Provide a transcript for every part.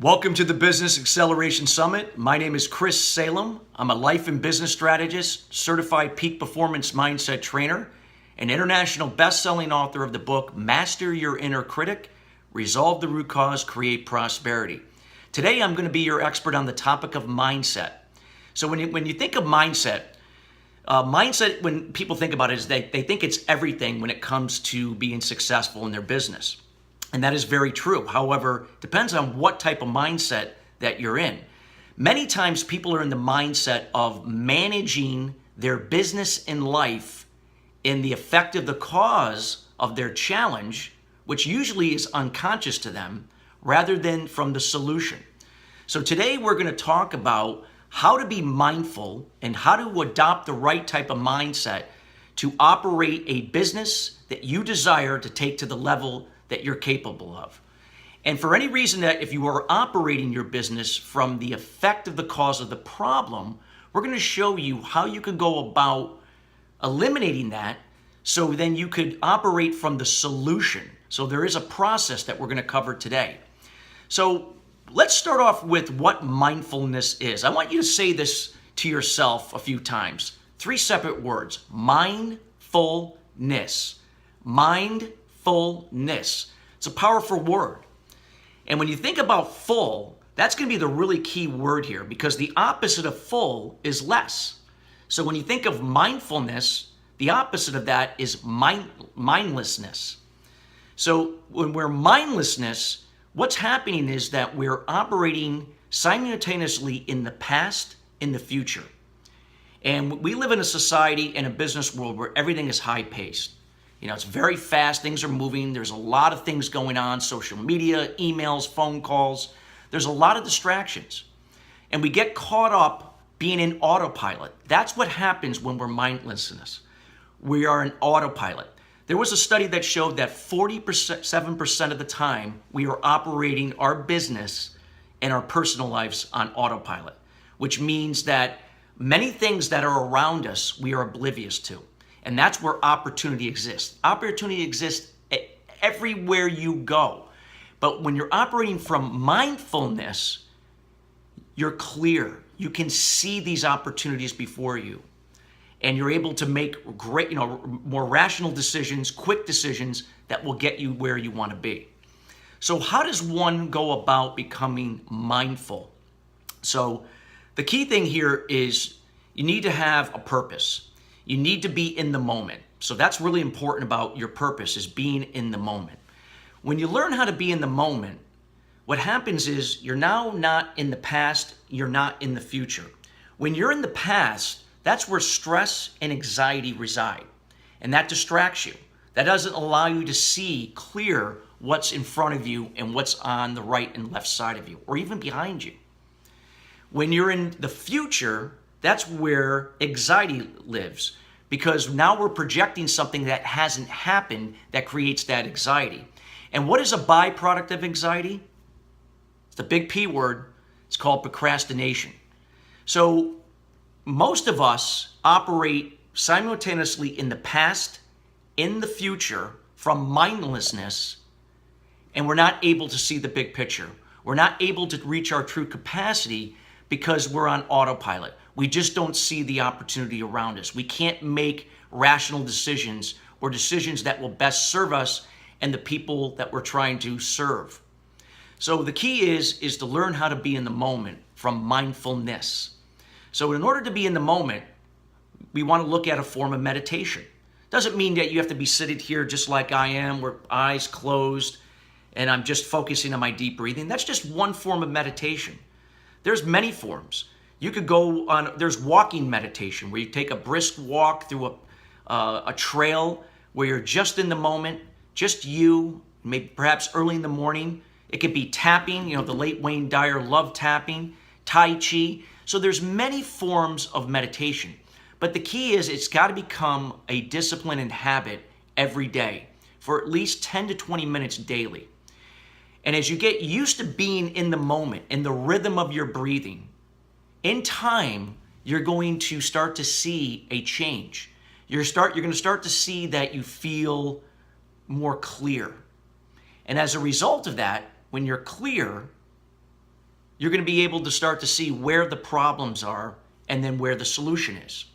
Welcome to the Business Acceleration Summit. My name is Chris Salem. I'm a life and business strategist, certified peak performance mindset trainer, and international best-selling author of the book, Master Your Inner Critic, Resolve the Root Cause, Create Prosperity. Today, I'm going to be your expert on the topic of mindset. So when you think of mindset, when people think about it, is they think it's everything when it comes to being successful in their business. And that is very true. However, it depends on what type of mindset that you're in. Many times people are in the mindset of managing their business and life in the effect of the cause of their challenge, which usually is unconscious to them, rather than from the solution. So today we're going to talk about how to be mindful and how to adopt the right type of mindset to operate a business that you desire to take to the level that you're capable of. And for any reason that if you are operating your business from the effect of the cause of the problem, we're going to show you how you can go about eliminating that so then you could operate from the solution. So there is a process that we're going to cover today. So let's start off with what mindfulness is. I want you to say this to yourself a few times. 3 separate words: mindfulness. Mindfulness. It's a powerful word. And when you think about full, that's going to be the really key word here, because the opposite of full is less. So when you think of mindfulness, the opposite of that is mindlessness. So when we're mindlessness, what's happening is that we're operating simultaneously in the past, in the future. And we live in a society and a business world where everything is high-paced. You know, it's very fast, things are moving, there's a lot of things going on, social media, emails, phone calls. There's a lot of distractions. And we get caught up being in autopilot. That's what happens when we're mindlessness. We are in autopilot. There was a study that showed that 47% of the time we are operating our business and our personal lives on autopilot, which means that many things that are around us we are oblivious to. And that's where opportunity exists. Opportunity exists everywhere you go. But when you're operating from mindfulness, you're clear. You can see these opportunities before you. And you're able to make great, more rational decisions, quick decisions that will get you where you want to be. So how does one go about becoming mindful? So the key thing here is you need to have a purpose. You need to be in the moment. So that's really important about your purpose, is being in the moment. When you learn how to be in the moment, what happens is you're now not in the past, you're not in the future. When you're in the past, that's where stress and anxiety reside. And that distracts you. That doesn't allow you to see clear what's in front of you and what's on the right and left side of you, or even behind you. When you're in the future, that's where anxiety lives, because now we're projecting something that hasn't happened that creates that anxiety. And what is a byproduct of anxiety? It's the big P word. It's called procrastination. So most of us operate simultaneously in the past, in the future, from mindlessness, and we're not able to see the big picture. We're not able to reach our true capacity because we're on autopilot. We just don't see the opportunity around us. We can't make rational decisions or decisions that will best serve us and the people that we're trying to serve. So the key is to learn how to be in the moment from mindfulness. So in order to be in the moment, we want to look at a form of meditation. Doesn't mean that you have to be sitting here just like I am, with eyes closed, and I'm just focusing on my deep breathing. That's just one form of meditation. There's many forms. You could go on, there's walking meditation, where you take a brisk walk through a trail where you're just in the moment, just you, maybe perhaps early in the morning. It could be tapping, the late Wayne Dyer loved tapping, Tai Chi. So there's many forms of meditation. But the key is it's got to become a discipline and habit every day for at least 10 to 20 minutes daily. And as you get used to being in the moment, in the rhythm of your breathing, in time, you're going to start to see a change. You're going to start to see that you feel more clear. And as a result of that, when you're clear, you're going to be able to start to see where the problems are and then where the solution is.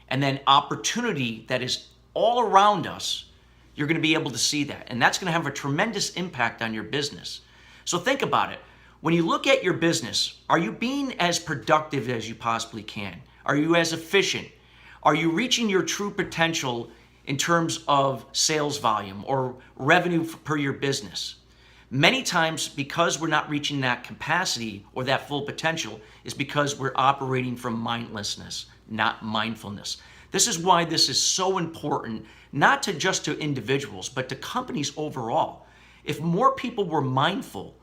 And then opportunity that is all around us, you're going to be able to see that. And that's going to have a tremendous impact on your business. So think about it. When you look at your business, are you being as productive as you possibly can? Are you as efficient? Are you reaching your true potential in terms of sales volume or revenue per your business? Many times, because we're not reaching that capacity or that full potential, is because we're operating from mindlessness, not mindfulness. This is why this is so important, not to just to individuals, but to companies overall. If more people were mindful,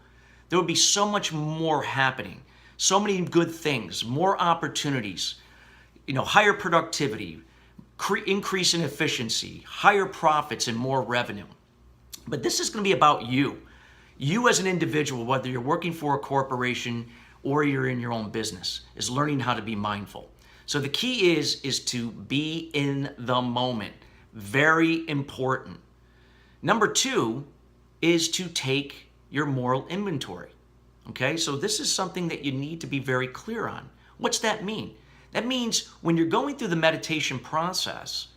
there would be so much more happening, so many good things, more opportunities, higher productivity, increase in efficiency, higher profits, and more revenue. But this is going to be about you. You as an individual, whether you're working for a corporation or you're in your own business, is learning how to be mindful. So the key is to be in the moment. Very important. Number 2 is to take your moral inventory. Okay, so this is something that you need to be very clear on. What's that mean? That means when you're going through the meditation process,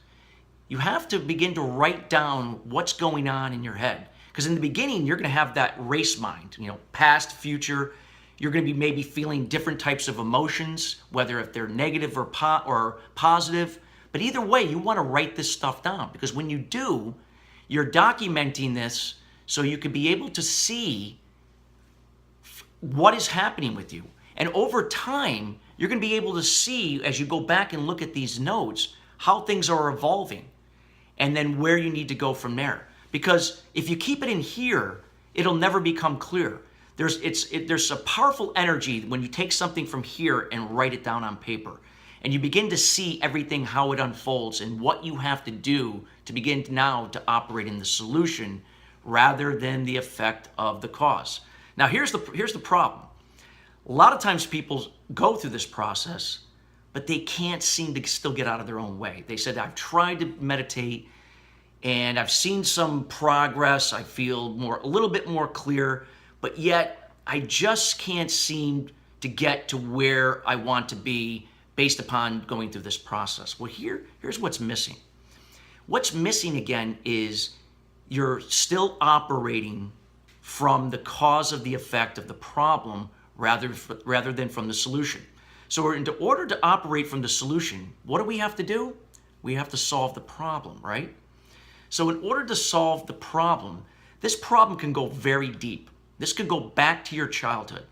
you have to begin to write down what's going on in your head. Because in the beginning, you're going to have that race mind, past, future. You're going to be maybe feeling different types of emotions, whether if they're negative or positive. But either way, you want to write this stuff down, because when you do, you're documenting this so you can be able to see what is happening with you. And over time, you're going to be able to see, as you go back and look at these notes, how things are evolving and then where you need to go from there. Because if you keep it in here, it'll never become clear. There's a powerful energy when you take something from here and write it down on paper. And you begin to see everything, how it unfolds, and what you have to do to begin now to operate in the solution rather than the effect of the cause. Now, here's the problem. A lot of times people go through this process, but they can't seem to still get out of their own way. They said, I've tried to meditate, and I've seen some progress. I feel a little bit more clear, but yet I just can't seem to get to where I want to be based upon going through this process. Well, here's what's missing. What's missing again is you're still operating from the cause of the effect of the problem rather than from the solution. So in order to operate from the solution, what do we have to do? We have to solve the problem, right? So in order to solve the problem, this problem can go very deep. This could go back to your childhood.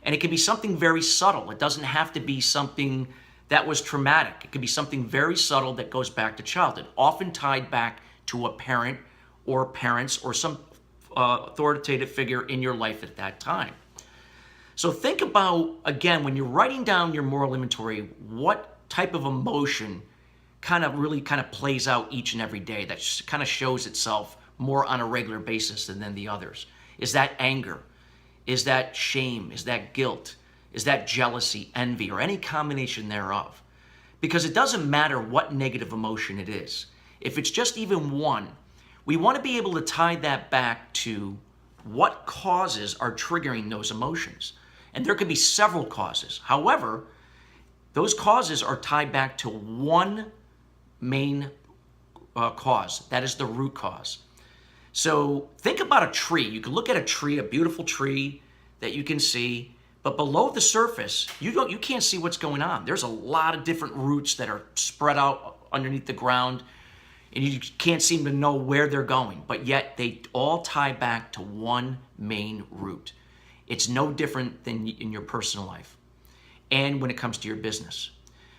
And it can be something very subtle. It doesn't have to be something that was traumatic. It could be something very subtle that goes back to childhood, often tied back to a parent or parents or some authoritative figure in your life at that time. So think about, again, when you're writing down your moral inventory, what type of emotion kind of plays out each and every day that kind of shows itself more on a regular basis than the others. Is that anger? Is that shame? Is that guilt? Is that jealousy, envy, or any combination thereof? Because it doesn't matter what negative emotion it is. If it's just even one, we want to be able to tie that back to what causes are triggering those emotions. And there could be several causes. However, those causes are tied back to one main cause. That is the root cause. So think about a tree. You can look at a tree, a beautiful tree that you can see, but below the surface, you can't see what's going on. There's a lot of different roots that are spread out underneath the ground, and you can't seem to know where they're going, but yet they all tie back to one main root. It's no different than in your personal life and when it comes to your business.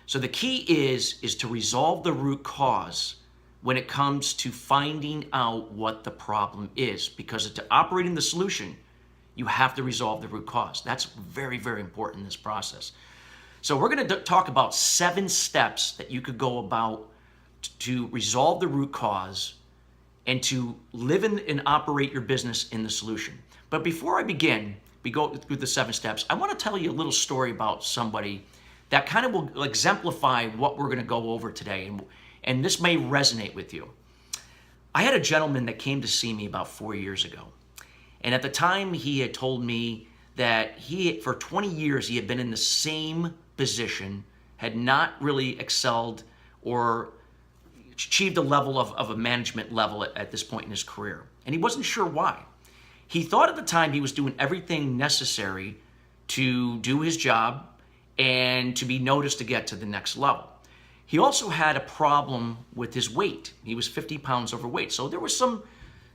So the key is to resolve the root cause when it comes to finding out what the problem is, because to operate in the solution, you have to resolve the root cause. That's very, very important in this process. So we're going to talk about 7 steps that you could go about to resolve the root cause and to live and operate your business in the solution. But before I begin, we go through the 7 steps, I want to tell you a little story about somebody that kind of will exemplify what we're going to go over today. And this may resonate with you. I had a gentleman that came to see me about 4 years ago. And at the time, he had told me that for 20 years, he had been in the same position, had not really excelled or achieved a level of a management level at this point in his career. And he wasn't sure why. He thought at the time he was doing everything necessary to do his job and to be noticed to get to the next level. He also had a problem with his weight. He was 50 pounds overweight. So there was some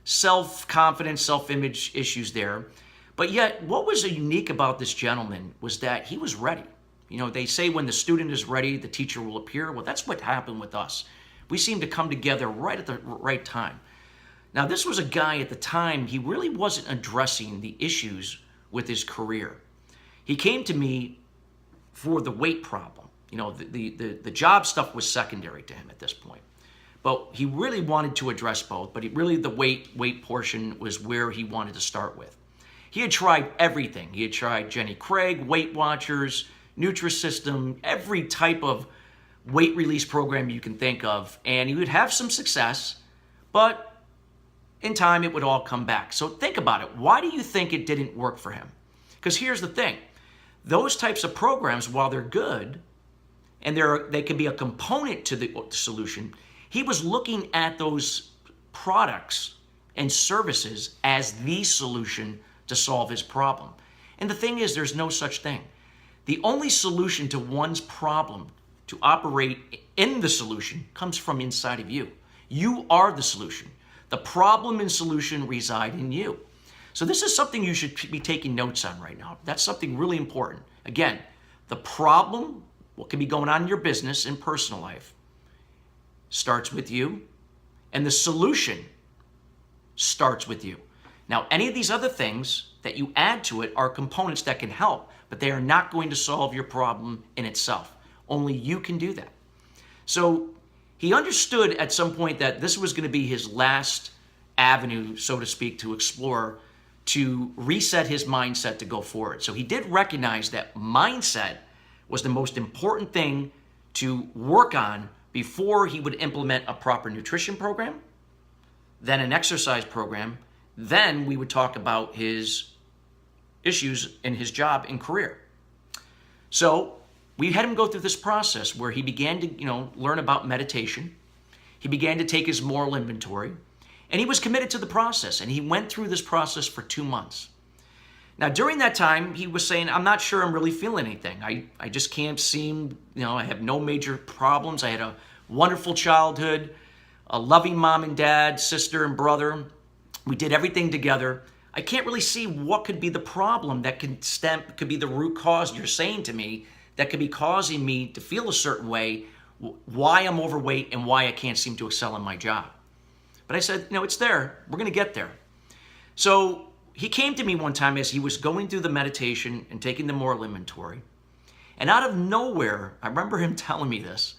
self-confidence, self-image issues there. But yet, what was unique about this gentleman was that he was ready. You know, they say when the student is ready, the teacher will appear. Well, that's what happened with us. We seemed to come together right at the right time. Now, this was a guy at the time, he really wasn't addressing the issues with his career. He came to me for the weight problem. You know, the job stuff was secondary to him at this point. But he really wanted to address both, but the weight portion was where he wanted to start with. He had tried everything. He had tried Jenny Craig, Weight Watchers, Nutrisystem, every type of weight release program you can think of, and he would have some success, but in time it would all come back. So think about it. Why do you think it didn't work for him? Because here's the thing. Those types of programs, while they're good, and they can be a component to the solution, he was looking at those products and services as the solution to solve his problem. And the thing is, there's no such thing. The only solution to one's problem, to operate in the solution, comes from inside of you. You are the solution. The problem and solution reside in you. So this is something you should be taking notes on right now. That's something really important. Again, the problem, what can be going on in your business and personal life, starts with you, and the solution starts with you. Now, any of these other things that you add to it are components that can help, but they are not going to solve your problem in itself. Only you can do that. So he understood at some point that this was going to be his last avenue, so to speak, to explore, to reset his mindset to go forward. So he did recognize that mindset was the most important thing to work on before he would implement a proper nutrition program, then an exercise program, then we would talk about his issues in his job and career. So we had him go through this process where he began to, learn about meditation. He began to take his moral inventory, and he was committed to the process, and he went through this process for 2 months. Now, during that time, he was saying, I'm not sure I'm really feeling anything. I just can't seem, I have no major problems. I had a wonderful childhood, a loving mom and dad, sister and brother. We did everything together. I can't really see what could be the problem that could be the root cause you're saying to me that could be causing me to feel a certain way, why I'm overweight and why I can't seem to excel in my job. But I said, it's there. We're going to get there. So he came to me one time as he was going through the meditation and taking the moral inventory. And out of nowhere, I remember him telling me this.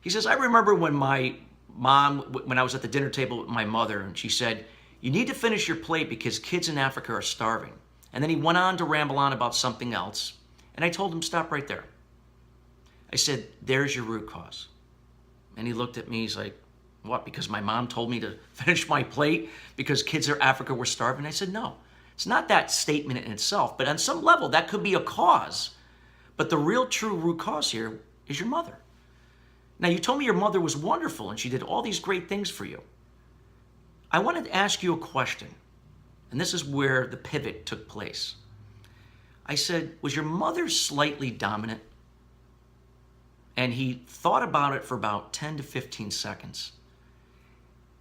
He says, I remember when when I was at the dinner table with my mother, and she said, you need to finish your plate because kids in Africa are starving. And then he went on to ramble on about something else. And I told him, stop right there. I said, there's your root cause. And he looked at me, he's like, what, because my mom told me to finish my plate because kids in Africa were starving? I said, no, it's not that statement in itself, but on some level that could be a cause. But the real true root cause here is your mother. Now, you told me your mother was wonderful and she did all these great things for you. I wanted to ask you a question, and this is where the pivot took place. I said, was your mother slightly dominant? And he thought about it for about 10 to 15 seconds.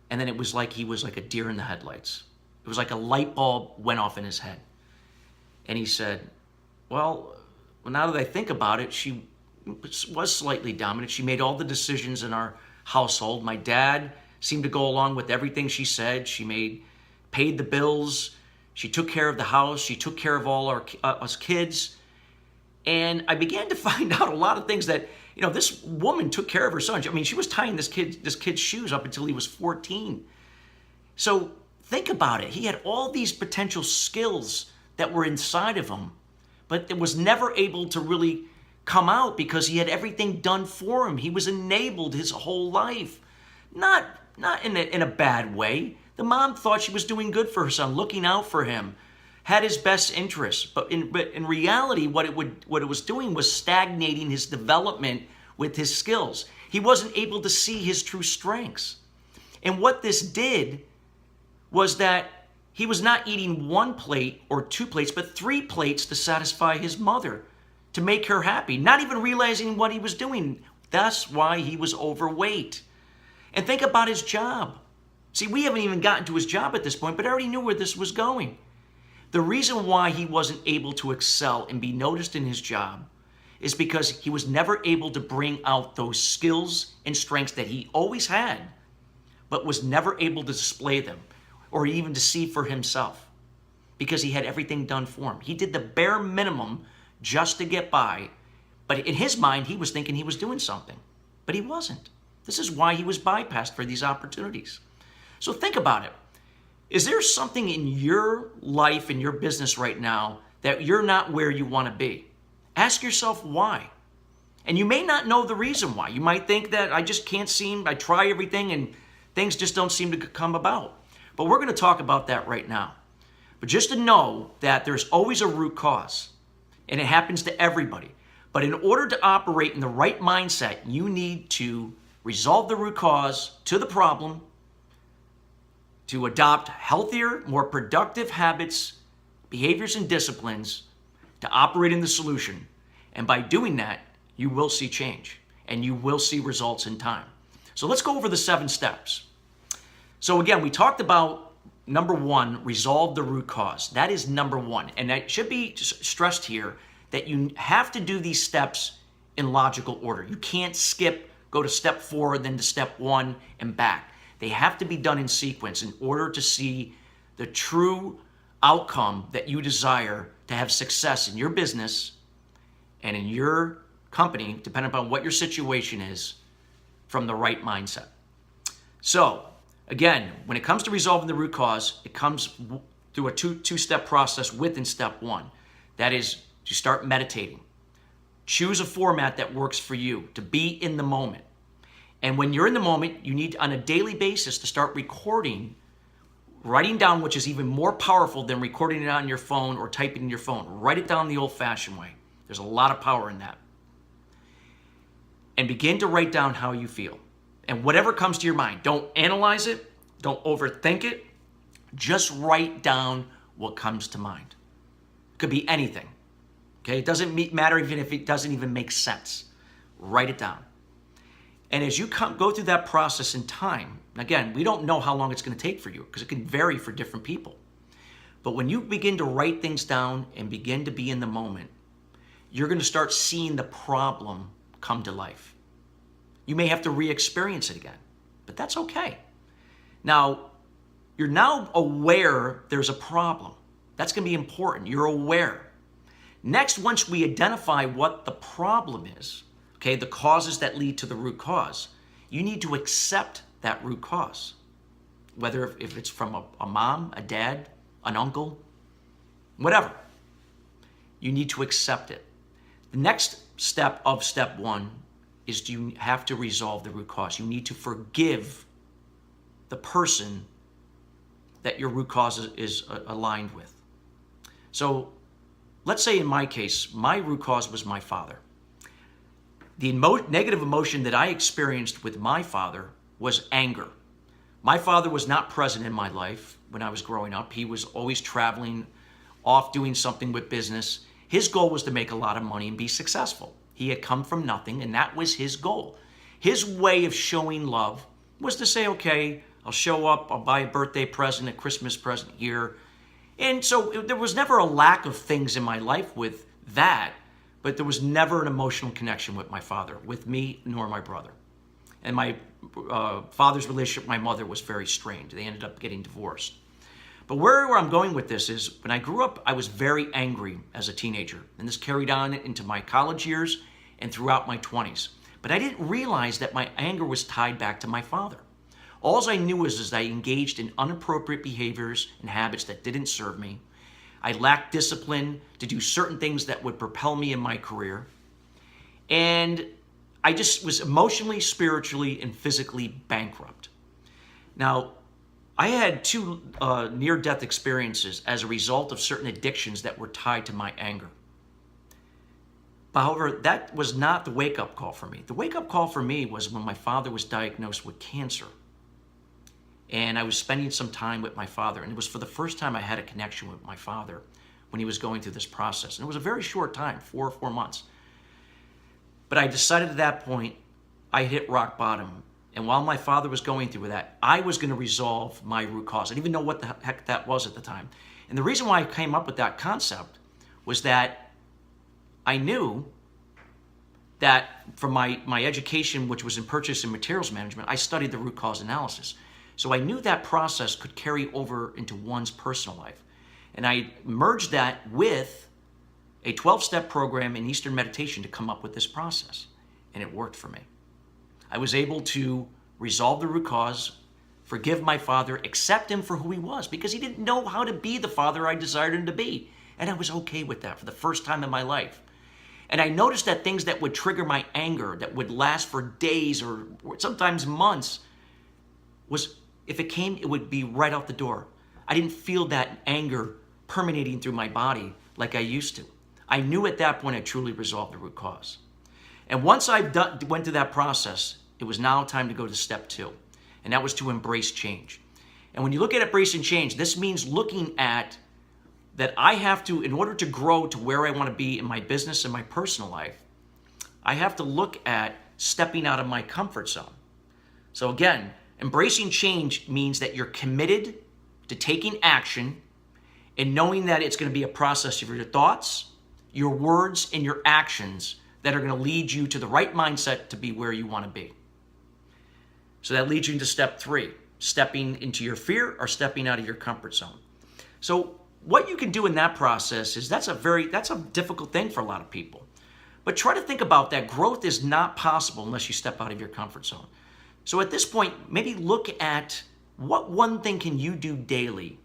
And then it was like he was like a deer in the headlights. It was like a light bulb went off in his head. And he said, well, now that I think about it, she was slightly dominant. She made all the decisions in our household. My dad seemed to go along with everything she said. She paid the bills. She took care of the house. She took care of all us kids. And I began to find out a lot of things that, this woman took care of her son. I mean, she was tying this kid's shoes up until he was 14. So think about it. He had all these potential skills that were inside of him, but it was never able to really come out because he had everything done for him. He was enabled his whole life. Not in a bad way. The mom thought she was doing good for her son, looking out for him, had his best interests, but in reality, what it was doing was stagnating his development with his skills. He wasn't able to see his true strengths. And what this did was that he was not eating one plate or two plates, but 3 plates to satisfy his mother, to make her happy, not even realizing what he was doing. That's why he was overweight. And think about his job. See, we haven't even gotten to his job at this point, but I already knew where this was going. The reason why he wasn't able to excel and be noticed in his job is because he was never able to bring out those skills and strengths that he always had, but was never able to display them or even to see for himself, because he had everything done for him. He did the bare minimum just to get by, but in his mind, he was thinking he was doing something, but he wasn't. This is why he was bypassed for these opportunities. So think about it. Is there something in your life, in your business right now, that you're not where you want to be? Ask yourself why. And you may not know the reason why. You might think that I just can't seem, I try everything and things just don't seem to come about. But we're going to talk about that right now. But just to know that there's always a root cause, and it happens to everybody. But in order to operate in the right mindset, you need to resolve the root cause to the problem, to adopt healthier, more productive habits, behaviors, and disciplines to operate in the solution. And by doing that, you will see change and you will see results in time. So let's go over the 7 steps. So again, we talked about number 1, resolve the root cause. That is number 1. And that should be stressed here that you have to do these steps in logical order. You can't skip, go to step 4, then to step 1 and back. They have to be done in sequence in order to see the true outcome that you desire to have success in your business and in your company, depending upon what your situation is, from the right mindset. So, again, when it comes to resolving the root cause, it comes through a two-step process within step 1. That is to start meditating. Choose a format that works for you, to be in the moment. And when you're in the moment, you need on a daily basis to start recording, writing down, which is even more powerful than recording it on your phone or typing in your phone. Write it down the old-fashioned way. There's a lot of power in that. And begin to write down how you feel. And whatever comes to your mind, don't analyze it, don't overthink it. Just write down what comes to mind. It could be anything. Okay? It doesn't matter even if it doesn't even make sense. Write it down. And as you go through that process in time, again, we don't know how long it's going to take for you because it can vary for different people. But when you begin to write things down and begin to be in the moment, you're going to start seeing the problem come to life. You may have to re-experience it again, but that's okay. Now, you're now aware there's a problem. That's going to be important. You're aware. Next, once we identify what the problem is, okay, the causes that lead to the root cause, you need to accept that root cause. Whether if it's from a mom, a dad, an uncle, whatever. You need to accept it. The next step of step 1 is you have to resolve the root cause. You need to forgive the person that your root cause is aligned with. So let's say in my case, my root cause was my father. The negative emotion that I experienced with my father was anger. My father was not present in my life when I was growing up. He was always traveling, off doing something with business. His goal was to make a lot of money and be successful. He had come from nothing, and that was his goal. His way of showing love was to say, okay, I'll show up, I'll buy a birthday present, a Christmas present here. And so there was never a lack of things in my life with that, but there was never an emotional connection with my father, with me, nor my brother. And my father's relationship with my mother was very strained. They ended up getting divorced. But where I'm going with this is, when I grew up, I was very angry as a teenager. And this carried on into my college years and throughout my 20s. But I didn't realize that my anger was tied back to my father. All I knew is I engaged in inappropriate behaviors and habits that didn't serve me. I lacked discipline to do certain things that would propel me in my career. And I just was emotionally, spiritually, and physically bankrupt. Now, I had two near-death experiences as a result of certain addictions that were tied to my anger. However, that was not the wake-up call for me. The wake-up call for me was when my father was diagnosed with cancer. And I was spending some time with my father. And it was for the first time I had a connection with my father when he was going through this process. And it was a very short time, 4 months. But I decided at that point, I hit rock bottom. And while my father was going through that, I was going to resolve my root cause. I didn't even know what the heck that was at the time. And the reason why I came up with that concept was that I knew that from my education, which was in purchase and materials management, I studied the root cause analysis. So I knew that process could carry over into one's personal life. And I merged that with a 12-step program in Eastern meditation to come up with this process. And it worked for me. I was able to resolve the root cause, forgive my father, accept him for who he was, because he didn't know how to be the father I desired him to be. And I was okay with that for the first time in my life. And I noticed that things that would trigger my anger, that would last for days or sometimes months, was if it came, it would be right out the door. I didn't feel that anger permeating through my body like I used to. I knew at that point I truly resolved the root cause. And once I went through that process, it was now time to go to step 2. And that was to embrace change. And when you look at embracing change, this means looking at that I have to, in order to grow to where I want to be in my business and my personal life, I have to look at stepping out of my comfort zone. So again, embracing change means that you're committed to taking action and knowing that it's going to be a process of your thoughts, your words, and your actions that are going to lead you to the right mindset to be where you want to be. So that leads you into step 3, stepping into your fear or stepping out of your comfort zone. So what you can do in that process is that's a difficult thing for a lot of people. But try to think about that growth is not possible unless you step out of your comfort zone. So at this point, maybe look at what one thing can you do daily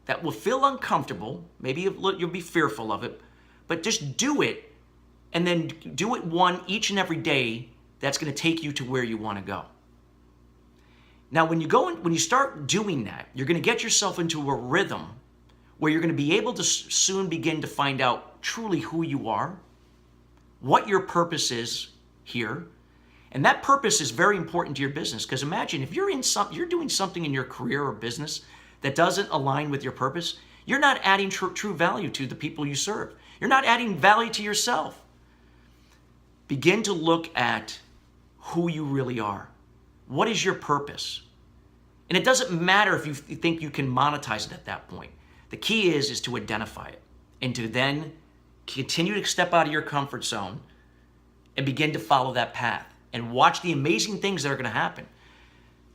that will feel uncomfortable. Maybe you'll be fearful of it, but just do it, and then do it one each and every day that's going to take you to where you want to go. Now, when you start doing that, you're going to get yourself into a rhythm where you're going to be able to soon begin to find out truly who you are, what your purpose is here. And that purpose is very important to your business, because imagine if you're doing something in your career or business that doesn't align with your purpose, you're not adding true value to the people you serve. You're not adding value to yourself. Begin to look at who you really are. What is your purpose? And it doesn't matter if you think you can monetize it at that point. The key is to identify it and to then continue to step out of your comfort zone and begin to follow that path and watch the amazing things that are going to happen.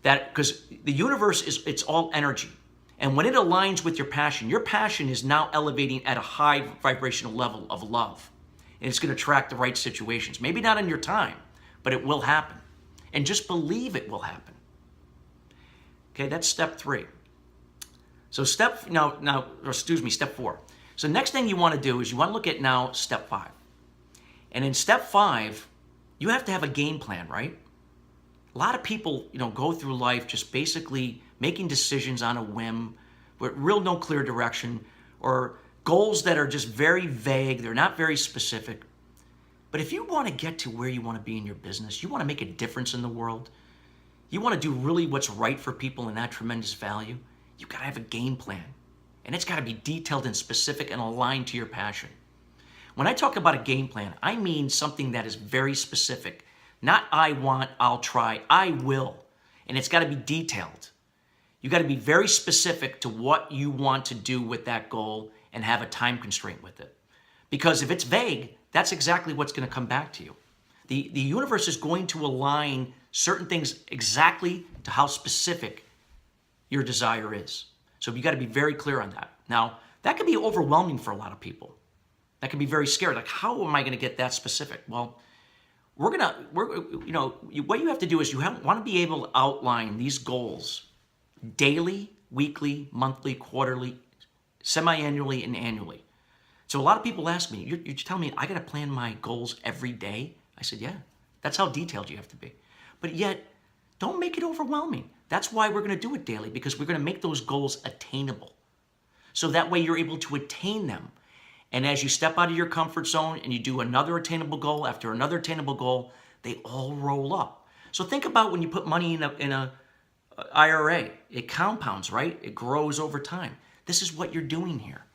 Because the universe it's all energy. And when it aligns with your passion is now elevating at a high vibrational level of love. And it's going to attract the right situations. Maybe not in your time, but it will happen. And just believe it will happen. Okay, that's step 3. So step 4. So next thing you want to do is you want to look at now step 5. And in step 5, you have to have a game plan, right? A lot of people, go through life just basically making decisions on a whim with no clear direction, or goals that are just very vague. They're not very specific. But if you want to get to where you want to be in your business, you want to make a difference in the world, you want to do really what's right for people and add tremendous value, you've got to have a game plan. And it's got to be detailed and specific and aligned to your passion. When I talk about a game plan, I mean something that is very specific. Not I want, I'll try, I will. And it's got to be detailed. You got to be very specific to what you want to do with that goal and have a time constraint with it. Because if it's vague, that's exactly what's going to come back to you. The universe is going to align certain things exactly to how specific your desire is. So you got to be very clear on that. Now, that can be overwhelming for a lot of people. That can be very scary. Like, how am I going to get that specific? Well, what you have to do is want to be able to outline these goals daily, weekly, monthly, quarterly, semi-annually, and annually. So a lot of people ask me, you're telling me I got to plan my goals every day? I said, yeah, that's how detailed you have to be. But yet, don't make it overwhelming. That's why we're going to do it daily, because we're going to make those goals attainable. So that way you're able to attain them. And as you step out of your comfort zone and you do another attainable goal after another attainable goal, they all roll up. So think about when you put money in a IRA. It compounds, right? It grows over time. This is what you're doing here.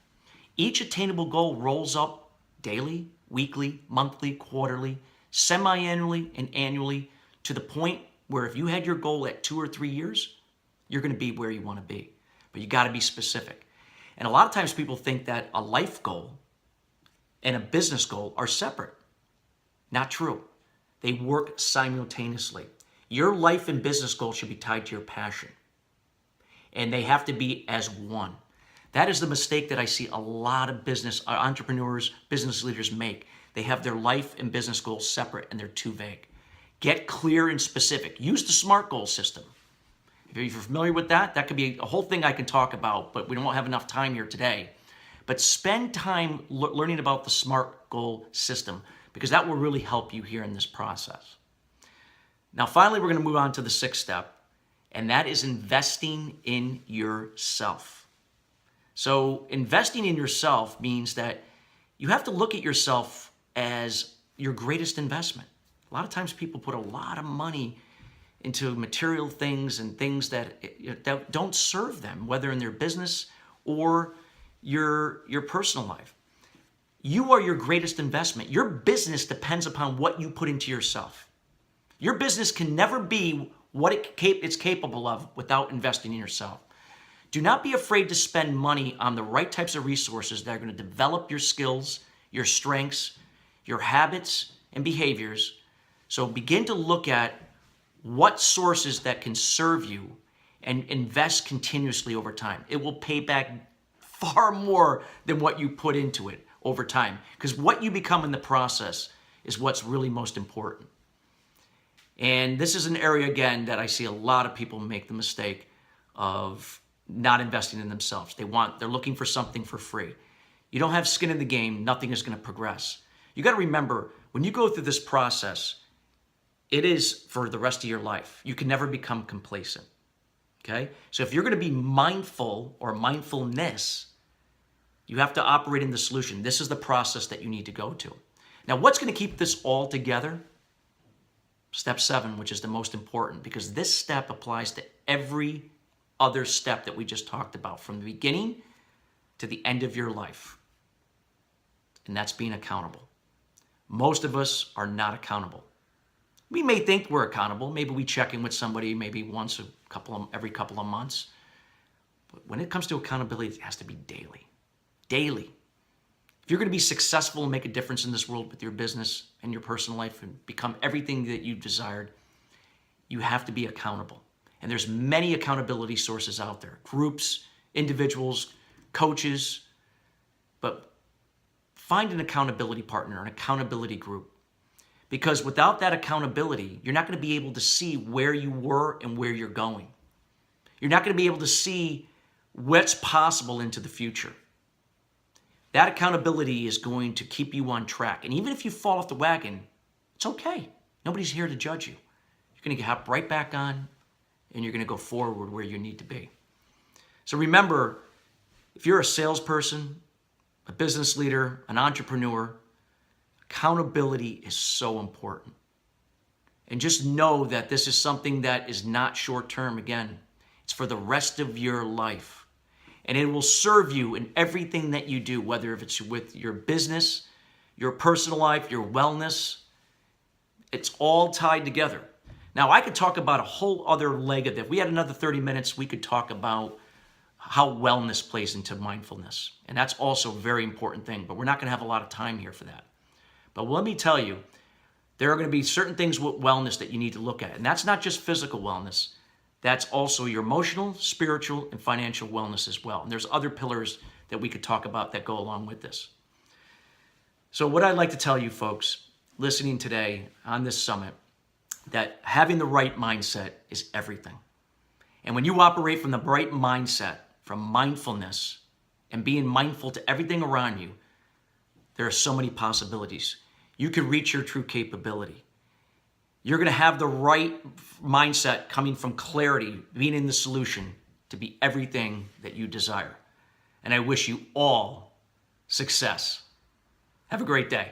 Each attainable goal rolls up daily, weekly, monthly, quarterly, semi-annually, and annually, to the point where if you had your goal at 2 or 3 years, you're going to be where you want to be. But you got to be specific. And a lot of times people think that a life goal and a business goal are separate. Not true. They work simultaneously. Your life and business goal should be tied to your passion. And they have to be as one. That is the mistake that I see a lot of business entrepreneurs, business leaders make. They have their life and business goals separate and they're too vague. Get clear and specific. Use the SMART goal system. If you're familiar with that, that could be a whole thing I can talk about, but we don't have enough time here today. But spend time learning about the SMART goal system, because that will really help you here in this process. Now, finally, we're going to move on to the 6th step, and that is investing in yourself. So investing in yourself means that you have to look at yourself as your greatest investment. A lot of times people put a lot of money into material things and things that don't serve them, whether in their business or your personal life. You are your greatest investment. Your business depends upon what you put into yourself. Your business can never be what it's capable of without investing in yourself. Do not be afraid to spend money on the right types of resources that are going to develop your skills, your strengths, your habits, and behaviors. So begin to look at what sources that can serve you and invest continuously over time. It will pay back far more than what you put into it over time, because what you become in the process is what's really most important. And this is an area, again, that I see a lot of people make the mistake of not investing in themselves. They're looking for something for free. You don't have skin in the game, nothing is going to progress. You got to remember, when you go through this process, it is for the rest of your life. You can never become complacent. Okay? So if you're going to be mindful or mindfulness, you have to operate in the solution. This is the process that you need to go to. Now, what's going to keep this all together? Step 7, which is the most important, because this step applies to every other step that we just talked about, from the beginning to the end of your life. And that's being accountable. Most of us are not accountable. We may think we're accountable. Maybe we check in with somebody maybe once every couple of months. But when it comes to accountability, it has to be daily. Daily. If you're going to be successful and make a difference in this world with your business and your personal life and become everything that you desired, you have to be accountable. And there's many accountability sources out there. Groups, individuals, coaches. But find an accountability partner, an accountability group. Because without that accountability, you're not going to be able to see where you were and where you're going. You're not going to be able to see what's possible into the future. That accountability is going to keep you on track. And even if you fall off the wagon, it's okay. Nobody's here to judge you. You're going to hop right back on, and you're going to go forward where you need to be. So remember, if you're a salesperson, a business leader, an entrepreneur, accountability is so important. And just know that this is something that is not short-term. Again, it's for the rest of your life. And it will serve you in everything that you do, whether if it's with your business, your personal life, your wellness. It's all tied together. Now, I could talk about a whole other leg of that. If we had another 30 minutes, we could talk about how wellness plays into mindfulness. And that's also a very important thing, but we're not going to have a lot of time here for that. But let me tell you, there are going to be certain things with wellness that you need to look at. And that's not just physical wellness. That's also your emotional, spiritual, and financial wellness as well. And there's other pillars that we could talk about that go along with this. So what I'd like to tell you folks listening today on this summit, that having the right mindset is everything. And when you operate from the right mindset, from mindfulness, and being mindful to everything around you, there are so many possibilities. You can reach your true capability. You're going to have the right mindset coming from clarity, being in the solution to be everything that you desire. And I wish you all success. Have a great day.